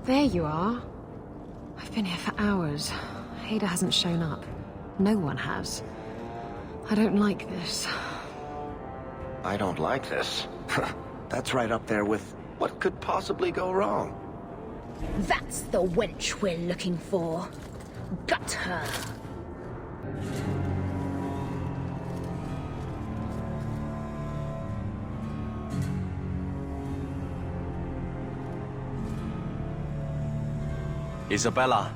There you are. I've been here for hours. Thedas hasn't shown up. No one has. I don't like this. I don't like this. That's right up there with what could possibly go wrong. That's the wench we're looking for. Gut her. Isabella,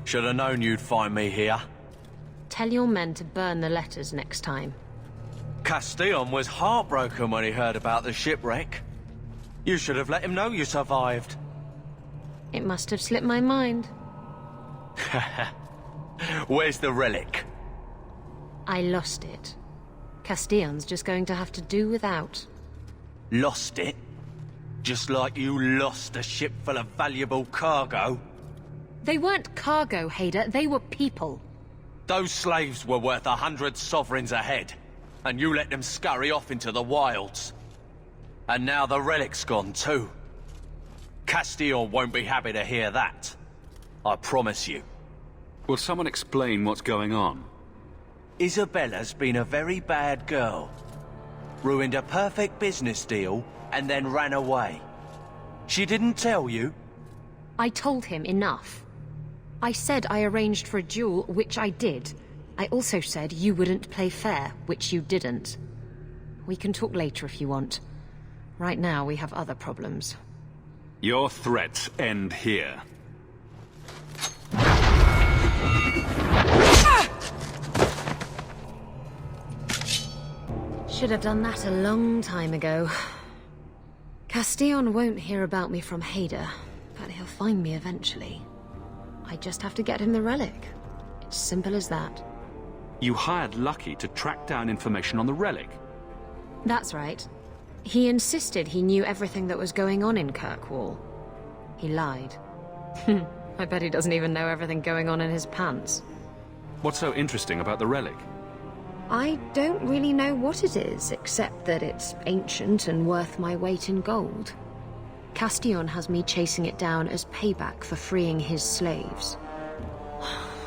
should have known you'd find me here. Tell your men to burn the letters next time. Castillon was heartbroken when he heard about the shipwreck. You should have let him know you survived. It must have slipped my mind. Where's the relic? I lost it. Castillon's just going to have to do without. Lost it? Just like you lost a ship full of valuable cargo? They weren't cargo, Thedas. They were people. Those slaves were worth 100 sovereigns a head, and you let them scurry off into the wilds. And now the relic's gone too. Castillon won't be happy to hear that. I promise you. Will someone explain what's going on? Isabella's been a very bad girl. Ruined a perfect business deal, and then ran away. She didn't tell you? I told him enough. I said I arranged for a duel, which I did. I also said you wouldn't play fair, which you didn't. We can talk later if you want. Right now, we have other problems. Your threats end here. Should have done that a long time ago. Castillon won't hear about me from Thedas, but he'll find me eventually. I just have to get him the relic. It's simple as that. You hired Lucky to track down information on the relic? That's right. He insisted he knew everything that was going on in Kirkwall. He lied. I bet he doesn't even know everything going on in his pants. What's so interesting about the relic? I don't really know what it is, except that it's ancient and worth my weight in gold. Castillon has me chasing it down as payback for freeing his slaves.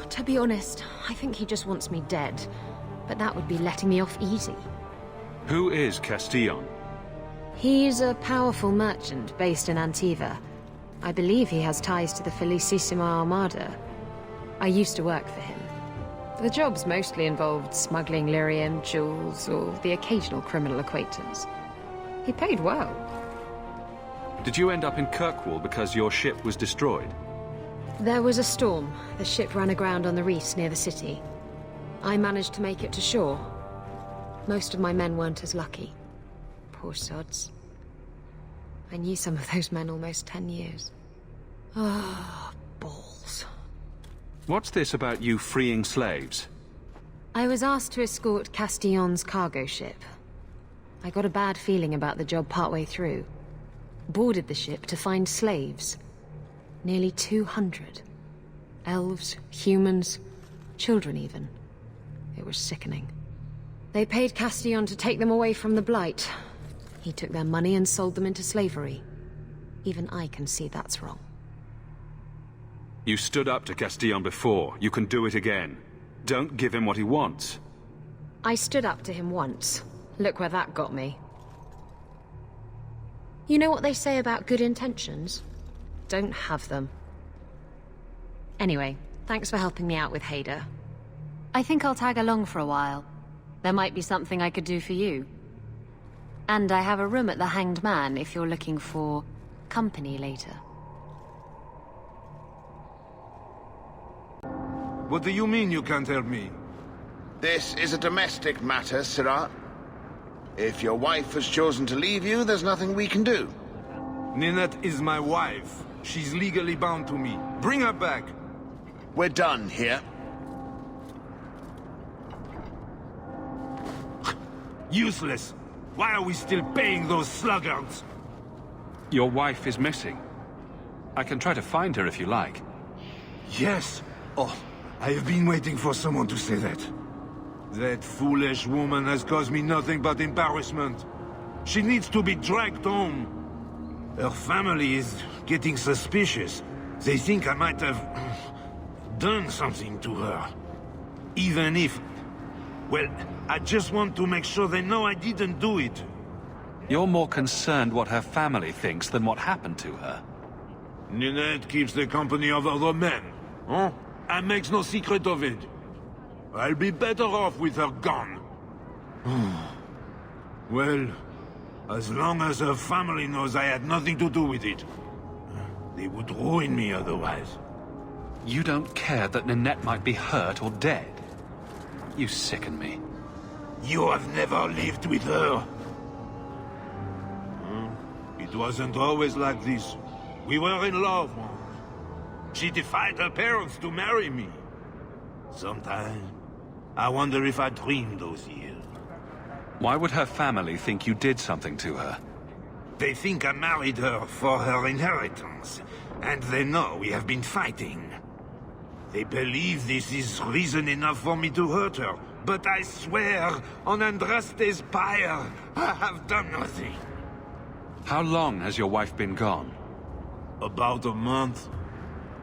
To be honest, I think he just wants me dead, but that would be letting me off easy. Who is Castillon? He's a powerful merchant based in Antiva. I believe he has ties to the Felicissima Armada. I used to work for him. The jobs mostly involved smuggling lyrium, jewels, or the occasional criminal acquaintance. He paid well. Did you end up in Kirkwall because your ship was destroyed? There was a storm. The ship ran aground on the reefs near the city. I managed to make it to shore. Most of my men weren't as lucky. Poor sods. I knew some of those men almost 10 years. Ah, balls. What's this about you freeing slaves? I was asked to escort Castillon's cargo ship. I got a bad feeling about the job partway through. Boarded the ship to find slaves. Nearly 200. Elves, humans, children even. It was sickening. They paid Castillon to take them away from the Blight. He took their money and sold them into slavery. Even I can see that's wrong. You stood up to Castillon before. You can do it again. Don't give him what he wants. I stood up to him once. Look where that got me. You know what they say about good intentions? Don't have them. Anyway, thanks for helping me out with Thedas. I think I'll tag along for a while. There might be something I could do for you. And I have a room at the Hanged Man if you're looking for company later. What do you mean you can't help me? This is a domestic matter, Sirrah. If your wife has chosen to leave you, there's nothing we can do. Ninette is my wife. She's legally bound to me. Bring her back. We're done here. Useless. Why are we still paying those sluggards? Your wife is missing. I can try to find her if you like. Yes. Oh, I have been waiting for someone to say that. That foolish woman has caused me nothing but embarrassment. She needs to be dragged home. Her family is getting suspicious. They think I might have done something to her. Even if... Well, I just want to make sure they know I didn't do it. You're more concerned what her family thinks than what happened to her. Ninette keeps the company of other men, huh? And makes no secret of it. I'll be better off with her gone. Well, as long as her family knows I had nothing to do with it. They would ruin me otherwise. You don't care that Ninette might be hurt or dead? You sicken me. You have never lived with her. It wasn't always like this. We were in love once. She defied her parents to marry me. Sometimes, I wonder if I dreamed those years. Why would her family think you did something to her? They think I married her for her inheritance, and they know we have been fighting. They believe this is reason enough for me to hurt her, but I swear, on Andraste's pyre, I have done nothing. How long has your wife been gone? About a month.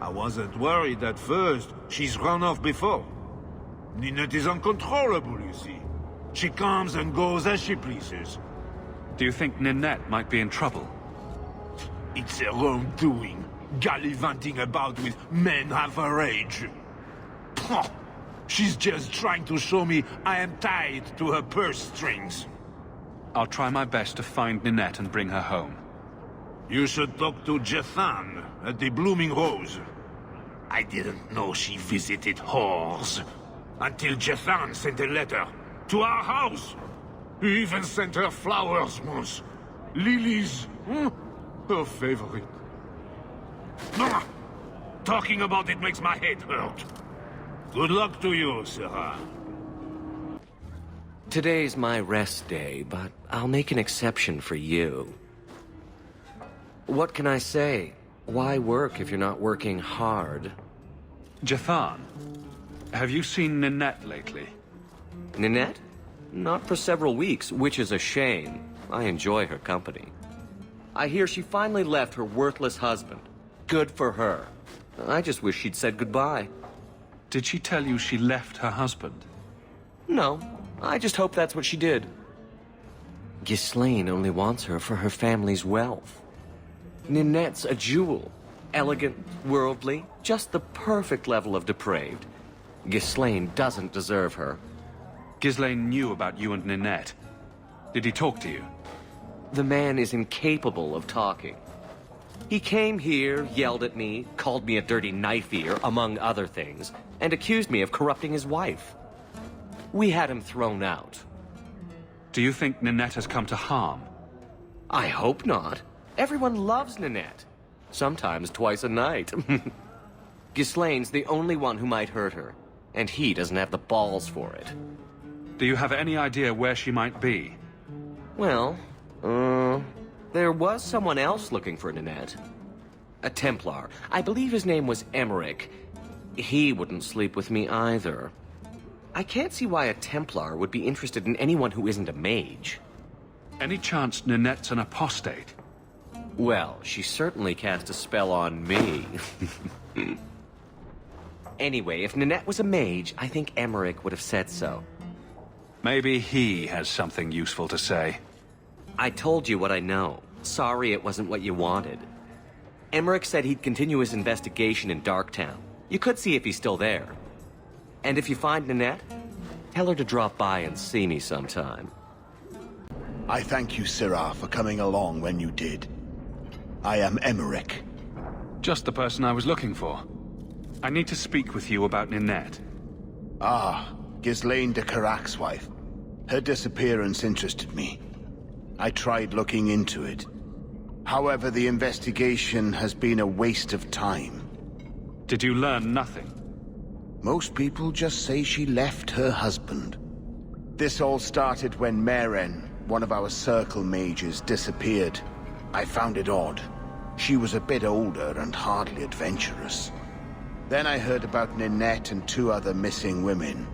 I wasn't worried at first. She's run off before. Ninette is uncontrollable, you see. She comes and goes as she pleases. Do you think Ninette might be in trouble? It's her own doing, gallivanting about with men half her age. She's just trying to show me I am tied to her purse strings. I'll try my best to find Ninette and bring her home. You should talk to Jethan at the Blooming Rose. I didn't know she visited whores until Jethan sent a letter to our house. He even sent her flowers once. Lilies. Her favorite. Talking about it makes my head hurt. Good luck to you, Sarah. Today's my rest day, but I'll make an exception for you. What can I say? Why work if you're not working hard? Jethan, have you seen Ninette lately? Ninette? Not for several weeks, which is a shame. I enjoy her company. I hear she finally left her worthless husband. Good for her. I just wish she'd said goodbye. Did she tell you she left her husband? No, I just hope that's what she did. Ghislaine only wants her for her family's wealth. Ninette's a jewel. Elegant, worldly, just the perfect level of depraved. Ghislaine doesn't deserve her. Ghislaine knew about you and Ninette. Did he talk to you? The man is incapable of talking. He came here, yelled at me, called me a dirty knife-ear, among other things, and accused me of corrupting his wife. We had him thrown out. Do you think Ninette has come to harm? I hope not. Everyone loves Ninette. Sometimes twice a night. Ghislaine's the only one who might hurt her, and he doesn't have the balls for it. Do you have any idea where she might be? Well, there was someone else looking for Ninette. A Templar. I believe his name was Emmerich. He wouldn't sleep with me either. I can't see why a Templar would be interested in anyone who isn't a mage. Any chance Ninette's an apostate? Well, she certainly cast a spell on me. Anyway, if Ninette was a mage, I think Emmerich would have said so. Maybe he has something useful to say. I told you what I know. Sorry it wasn't what you wanted. Emmerich said he'd continue his investigation in Darktown. You could see if he's still there. And if you find Ninette, tell her to drop by and see me sometime. I thank you, Syrah, for coming along when you did. I am Emmerich. Just the person I was looking for. I need to speak with you about Ninette. Ah, Ghislaine de Carac's wife. Her disappearance interested me. I tried looking into it. However, the investigation has been a waste of time. Did you learn nothing? Most people just say she left her husband. This all started when Meren, one of our circle mages, disappeared. I found it odd. She was a bit older and hardly adventurous. Then I heard about Ninette and 2 other missing women.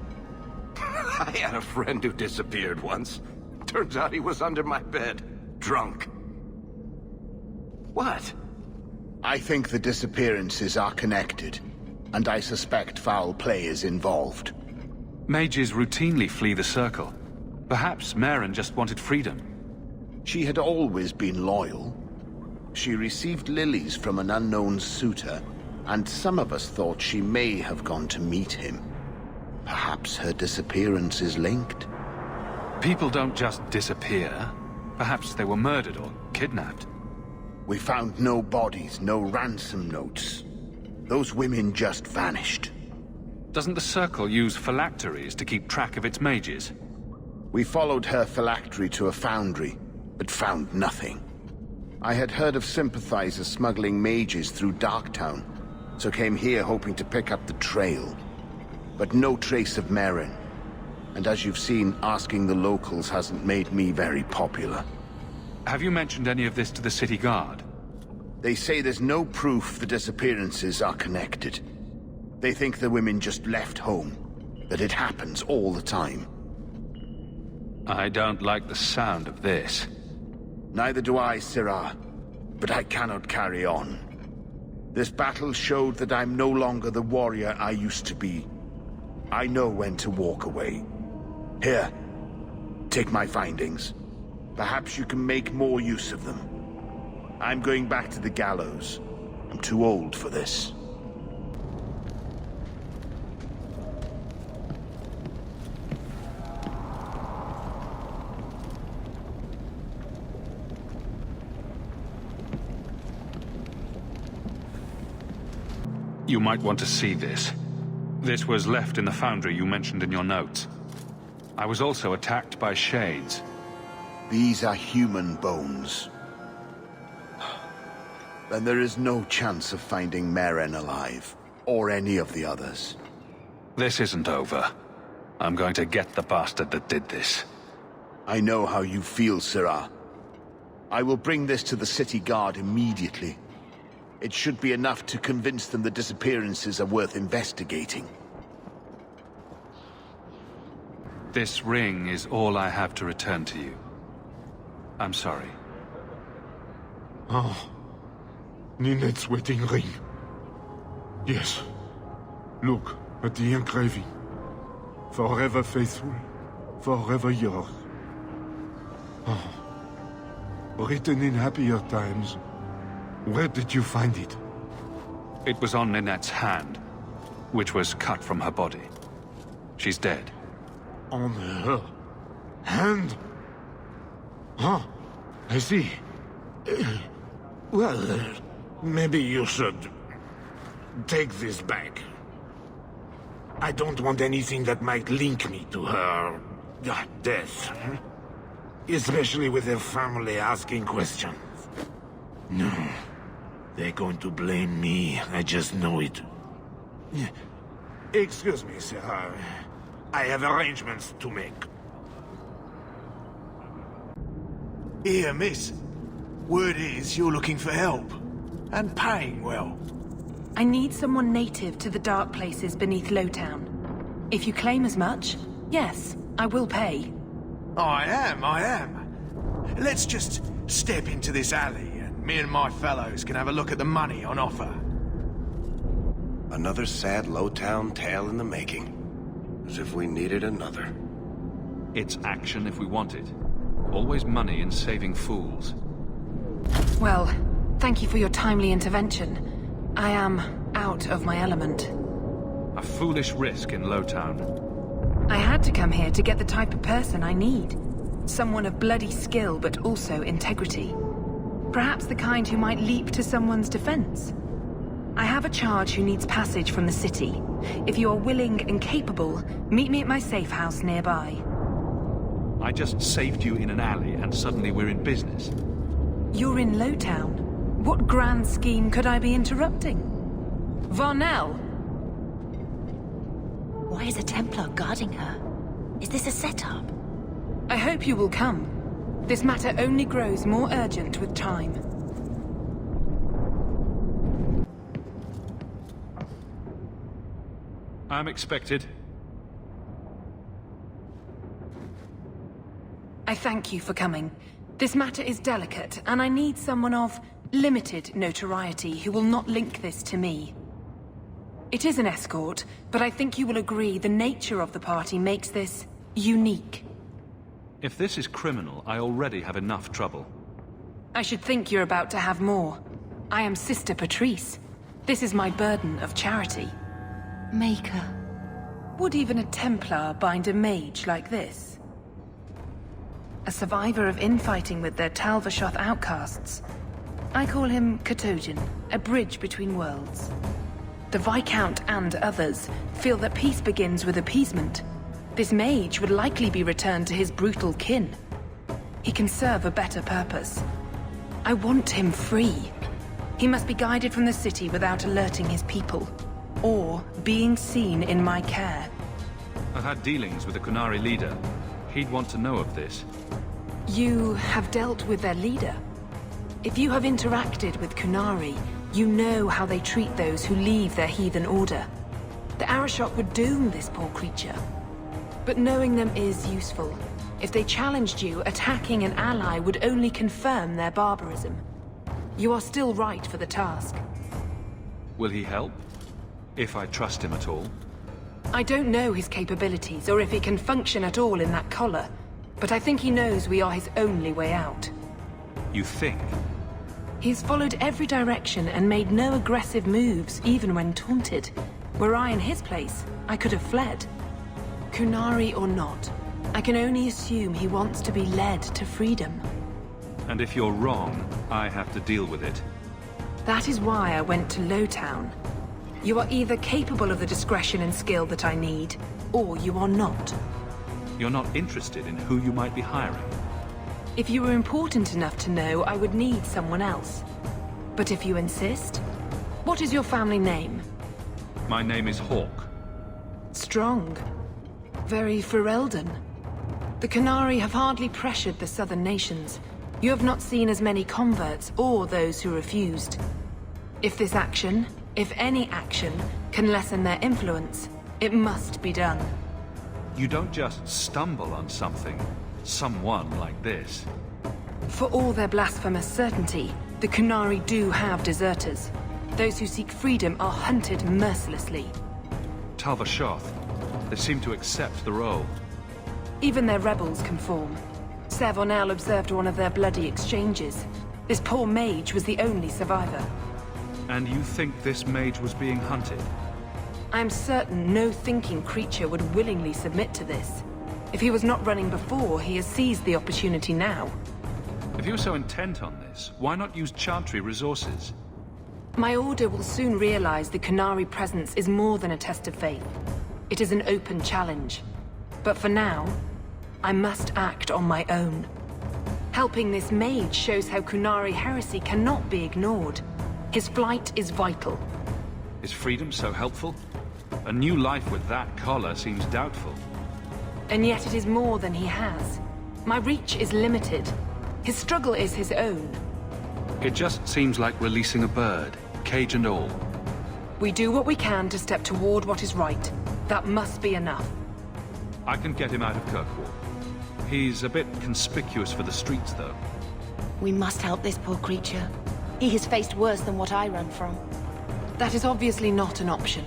I had a friend who disappeared once. Turns out he was under my bed, drunk. What? I think the disappearances are connected, and I suspect foul play is involved. Mages routinely flee the Circle. Perhaps Maren just wanted freedom. She had always been loyal. She received lilies from an unknown suitor, and some of us thought she may have gone to meet him. Perhaps her disappearance is linked? People don't just disappear. Perhaps they were murdered or kidnapped. We found no bodies, no ransom notes. Those women just vanished. Doesn't the Circle use phylacteries to keep track of its mages? We followed her phylactery to a foundry, but found nothing. I had heard of sympathizers smuggling mages through Darktown, so came here hoping to pick up the trail. But no trace of Maren. And as you've seen, asking the locals hasn't made me very popular. Have you mentioned any of this to the city guard? They say there's no proof the disappearances are connected. They think the women just left home, that it happens all the time. I don't like the sound of this. Neither do I, Sirah. But I cannot carry on. This battle showed that I'm no longer the warrior I used to be. I know when to walk away. Here, take my findings. Perhaps you can make more use of them. I'm going back to the gallows. I'm too old for this. You might want to see this. This was left in the foundry you mentioned in your notes. I was also attacked by shades. These are human bones. Then there is no chance of finding Maren alive, or any of the others. This isn't over. I'm going to get the bastard that did this. I know how you feel, Sirah. I will bring this to the city guard immediately. It should be enough to convince them the disappearances are worth investigating. This ring is all I have to return to you. I'm sorry. Oh. Ninette's wedding ring. Yes. Look at the engraving. Forever faithful, forever yours. Oh. Written in happier times. Where did you find it? It was on Ninette's hand, which was cut from her body. She's dead. On her hand? Huh. I see. Well, maybe you should take this back. I don't want anything that might link me to her death. Especially with her family asking questions. No. They're going to blame me. I just know it. Excuse me, sir. I have arrangements to make. Here, miss. Word is you're looking for help. And paying well. I need someone native to the dark places beneath Lowtown. If you claim as much, yes, I will pay. I am. Let's just step into this alley, and me and my fellows can have a look at the money on offer. Another sad Lowtown tale in the making. As if we needed another. It's action if we want it. Always money in saving fools. Well, thank you for your timely intervention. I am out of my element. A foolish risk in Lowtown. I had to come here to get the type of person I need. Someone of bloody skill, but also integrity. Perhaps the kind who might leap to someone's defense. I have a charge who needs passage from the city. If you are willing and capable, meet me at my safe house nearby. I just saved you in an alley and suddenly we're in business. You're in Lowtown. What grand scheme could I be interrupting? Varnell! Why is a Templar guarding her? Is this a setup? I hope you will come. This matter only grows more urgent with time. I'm expected. I thank you for coming. This matter is delicate, and I need someone of limited notoriety who will not link this to me. It is an escort, but I think you will agree the nature of the party makes this unique. If this is criminal, I already have enough trouble. I should think you're about to have more. I am Sister Patrice. This is my burden of charity. Maker. Would even a Templar bind a mage like this? A survivor of infighting with their Talvashoth outcasts. I call him Katojan, a bridge between worlds. The Viscount and others feel that peace begins with appeasement. This mage would likely be returned to his brutal kin. He can serve a better purpose. I want him free. He must be guided from the city without alerting his people, or being seen in my care. I've had dealings with the Qunari leader. He'd want to know of this. You have dealt with their leader? If you have interacted with Qunari, you know how they treat those who leave their heathen order. The Arashok would doom this poor creature. But knowing them is useful. If they challenged you, attacking an ally would only confirm their barbarism. You are still right for the task. Will he help? If I trust him at all? I don't know his capabilities, or if he can function at all in that collar. But I think he knows we are his only way out. You think? He's followed every direction and made no aggressive moves, even when taunted. Were I in his place, I could have fled. Qunari or not, I can only assume he wants to be led to freedom. And if you're wrong, I have to deal with it. That is why I went to Lowtown. You are either capable of the discretion and skill that I need, or you are not. You're not interested in who you might be hiring? If you were important enough to know, I would need someone else. But if you insist, what is your family name? My name is Hawke. Strong. Very Ferelden. The Qunari have hardly pressured the southern nations. You have not seen as many converts or those who refused. If this action, if any action, can lessen their influence, it must be done. You don't just stumble on someone like this. For all their blasphemous certainty, the Qunari do have deserters. Those who seek freedom are hunted mercilessly. Talvashoth, they seem to accept the role. Even their rebels conform. Savonel observed one of their bloody exchanges. This poor mage was the only survivor. And you think this mage was being hunted? I'm certain no thinking creature would willingly submit to this. If he was not running before, he has seized the opportunity now. If you're so intent on this, why not use Chantry resources? My order will soon realize the Qunari presence is more than a test of faith. It is an open challenge. But for now, I must act on my own. Helping this mage shows how Qunari heresy cannot be ignored. His flight is vital. Is freedom so helpful? A new life with that collar seems doubtful. And yet it is more than he has. My reach is limited. His struggle is his own. It just seems like releasing a bird, cage and all. We do what we can to step toward what is right. That must be enough. I can get him out of Kirkwall. He's a bit conspicuous for the streets, though. We must help this poor creature. He has faced worse than what I run from. That is obviously not an option.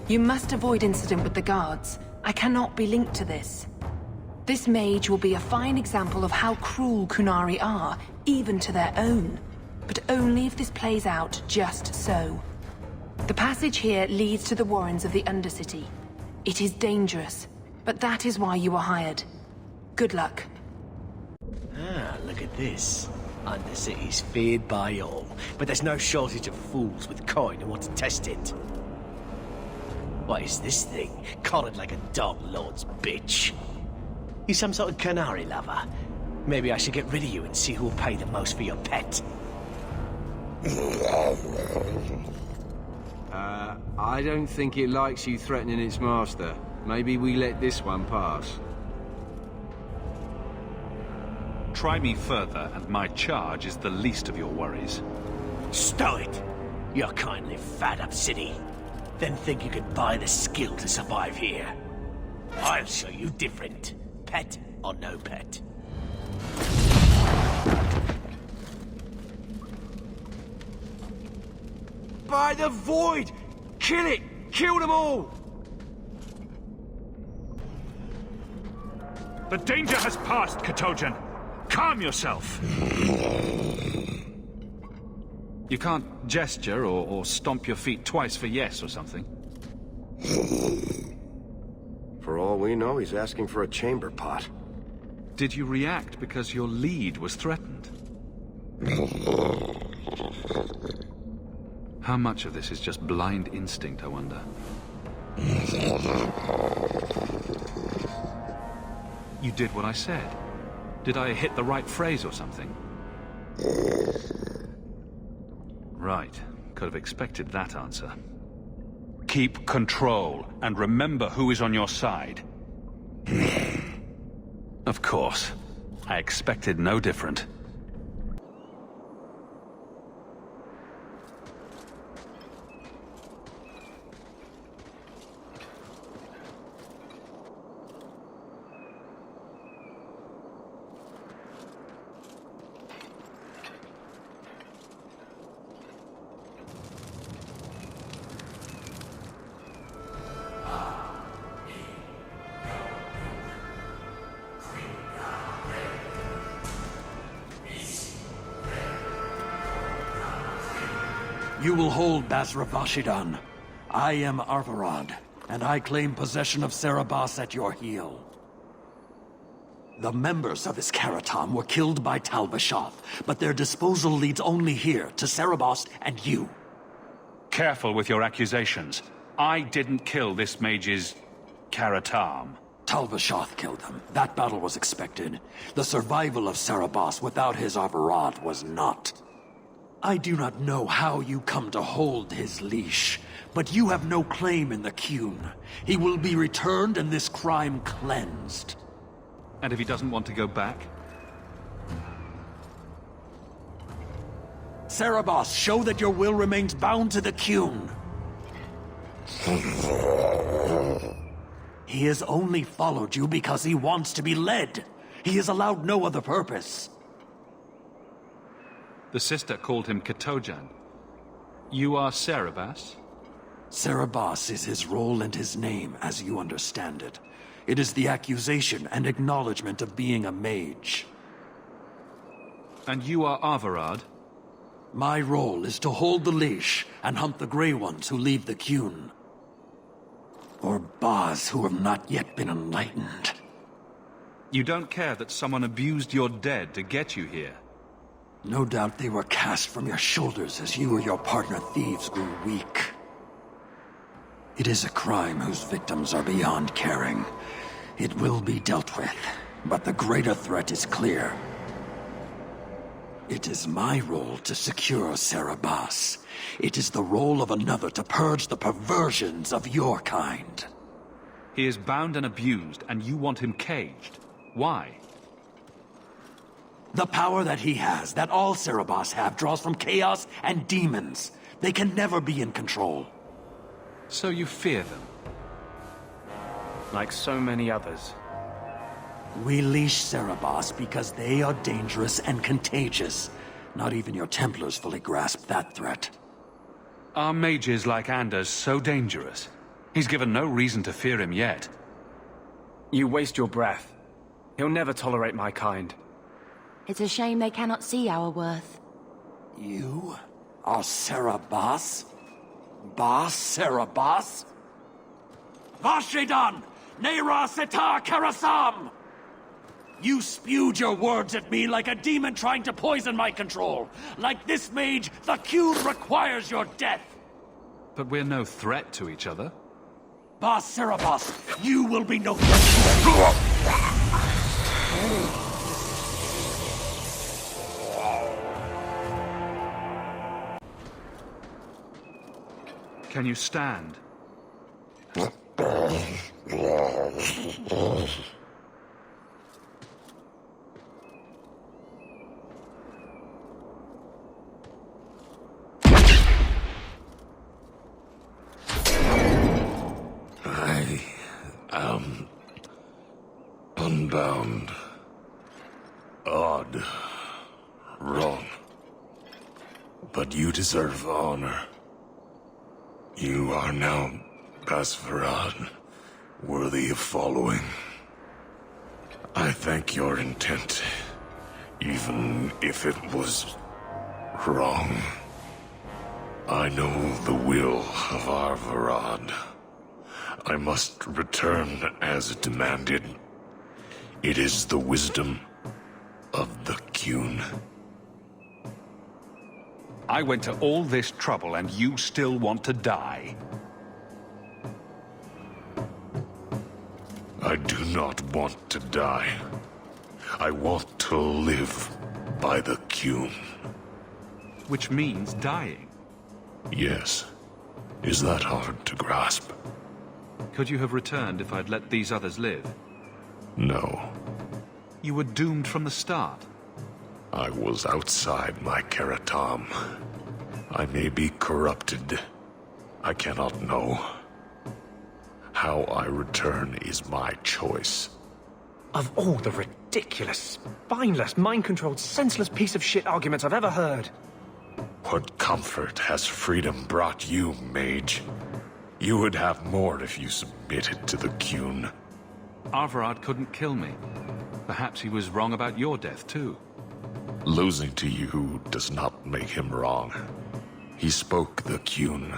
You must avoid incident with the guards. I cannot be linked to this. This mage will be a fine example of how cruel Qunari are, even to their own. But only if this plays out just so. The passage here leads to the warrens of the Undercity. It is dangerous, but that is why you are hired. Good luck. Ah, look at this. Undercity's feared by all, but there's no shortage of fools with coin who want to test it. What is this thing? Collared like a dog lord's bitch. You some sort of Qunari lover? Maybe I should get rid of you and see who will pay the most for your pet. I don't think it likes you threatening its master. Maybe we let this one pass. Try me further, and my charge is the least of your worries. Stow it! You're kindly fat up city. Then think you could buy the skill to survive here. I'll show you different. Pet or no pet. By the void! Kill it! Kill them all! The danger has passed, Katojan. Calm yourself. You can't gesture or stomp your feet twice for yes or something. For all we know, he's asking for a chamber pot. Did you react because your lead was threatened? How much of this is just blind instinct, I wonder? You did what I said. Did I hit the right phrase or something? Right. Could have expected that answer. Keep control, and remember who is on your side. Of course. I expected no different. You will hold Basra Vashidan. I am Arvarad, and I claim possession of Serabas at your heel. The members of Iskaratam were killed by Tal-Vashoth, but their disposal leads only here, to Serabas and you. Careful with your accusations. I didn't kill this mage's... Karatam. Tal-Vashoth killed them. That battle was expected. The survival of Serabas without his Arvarad was not. I do not know how you come to hold his leash, but you have no claim in the Qun. He will be returned and this crime cleansed. And if he doesn't want to go back? Serabas, show that your will remains bound to the Qun. He has only followed you because he wants to be led. He has allowed no other purpose. The sister called him Katojan. You are Serabas? Serabas is his role and his name, as you understand it. It is the accusation and acknowledgement of being a mage. And you are Arvarad? My role is to hold the leash and hunt the Grey Ones who leave the Qun. Or Baz who have not yet been enlightened. You don't care that someone abused your dead to get you here? No doubt they were cast from your shoulders as you or your partner thieves grew weak. It is a crime whose victims are beyond caring. It will be dealt with, but the greater threat is clear. It is my role to secure Serabas. It is the role of another to purge the perversions of your kind. He is bound and abused, and you want him caged. Why? The power that he has, that all Serabas have, draws from chaos and demons. They can never be in control. So you fear them? Like so many others. We leash Serabas because they are dangerous and contagious. Not even your Templars fully grasp that threat. Are mages like Anders so dangerous? He's given no reason to fear him yet. You waste your breath. He'll never tolerate my kind. It's a shame they cannot see our worth. You are Serabas? Bas Serabas? Vashidan! Nera Setar Karasam! You spewed your words at me like a demon trying to poison my control. Like this mage, the Qun requires your death. But we're no threat to each other. Bas Serabas, you will be no threat. Can you stand? I am unbound. Odd. Wrong. But you deserve honor. You are now Pasvarad, worthy of following. I thank your intent, even if it was wrong. I know the will of Arvarad. I must return as demanded. It is the wisdom of the Qun. I went to all this trouble and you still want to die? I do not want to die. I want to live by the Qun. Which means dying. Yes. Is that hard to grasp? Could you have returned if I'd let these others live? No. You were doomed from the start. I was outside my Karatam. I may be corrupted. I cannot know. How I return is my choice. Of all the ridiculous, spineless, mind-controlled, senseless piece of shit arguments I've ever heard. What comfort has freedom brought you, mage? You would have more if you submitted to the Qun. Arvarad couldn't kill me. Perhaps he was wrong about your death, too. Losing to you does not make him wrong. He spoke the Qun.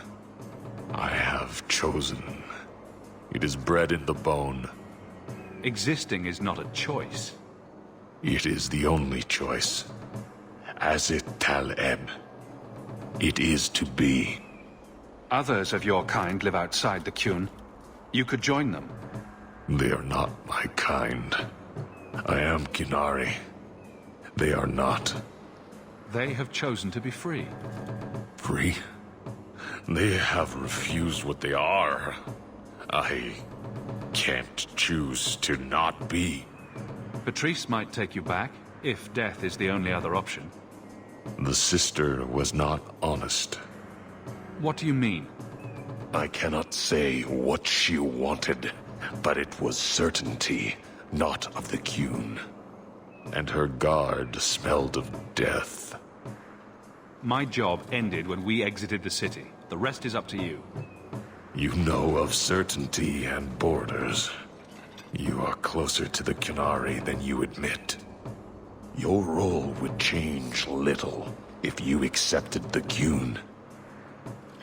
I have chosen. It is bred in the bone. Existing is not a choice. It is the only choice. As it Tal'eb. It is to be. Others of your kind live outside the Qun. You could join them. They are not my kind. I am Qunari. They are not. They have chosen to be free. Free? They have refused what they are. I can't choose to not be. Patrice might take you back, if death is the only other option. The sister was not honest. What do you mean? I cannot say what she wanted, but it was certainty, not of the Qun. And her guard smelled of death. My job ended when we exited the city. The rest is up to you. You know of certainty and borders. You are closer to the Qunari than you admit. Your role would change little if you accepted the Qun.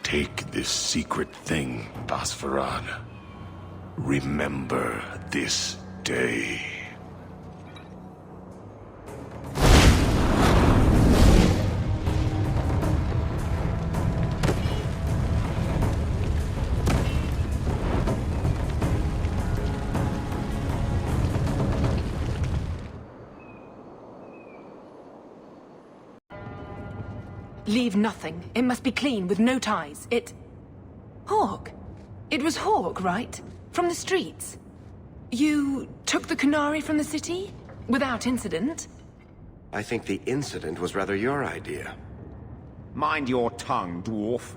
Take this secret thing, Pasvarad. Remember this day. Leave nothing. It must be clean, with no ties. Hawke! It was Hawke, right? From the streets. You took the Qunari from the city? Without incident? I think the incident was rather your idea. Mind your tongue, dwarf.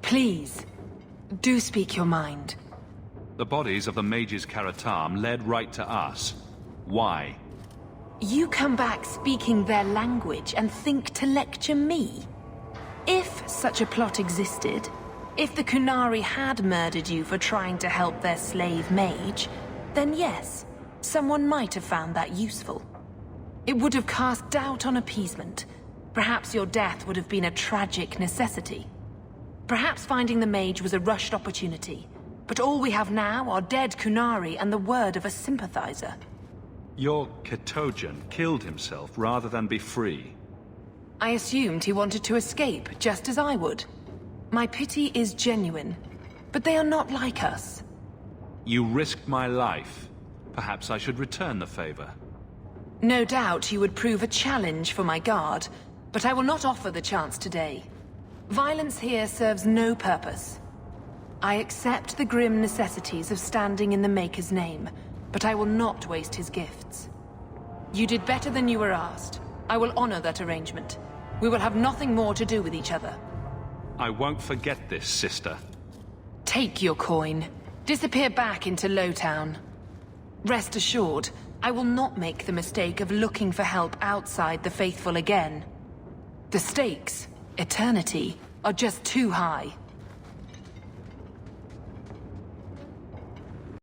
Please, do speak your mind. The bodies of the mages Karatam led right to us. Why? You come back speaking their language and think to lecture me? If such a plot existed, if the Qunari had murdered you for trying to help their slave mage, then yes, someone might have found that useful. It would have cast doubt on appeasement. Perhaps your death would have been a tragic necessity. Perhaps finding the mage was a rushed opportunity. But all we have now are dead Qunari and the word of a sympathizer. Your Ketojan killed himself rather than be free. I assumed he wanted to escape, just as I would. My pity is genuine, but they are not like us. You risked my life. Perhaps I should return the favor. No doubt you would prove a challenge for my guard, but I will not offer the chance today. Violence here serves no purpose. I accept the grim necessities of standing in the Maker's name, but I will not waste his gifts. You did better than you were asked. I will honor that arrangement. We will have nothing more to do with each other. I won't forget this, sister. Take your coin. Disappear back into Lowtown. Rest assured, I will not make the mistake of looking for help outside the Faithful again. The stakes, eternity, are just too high.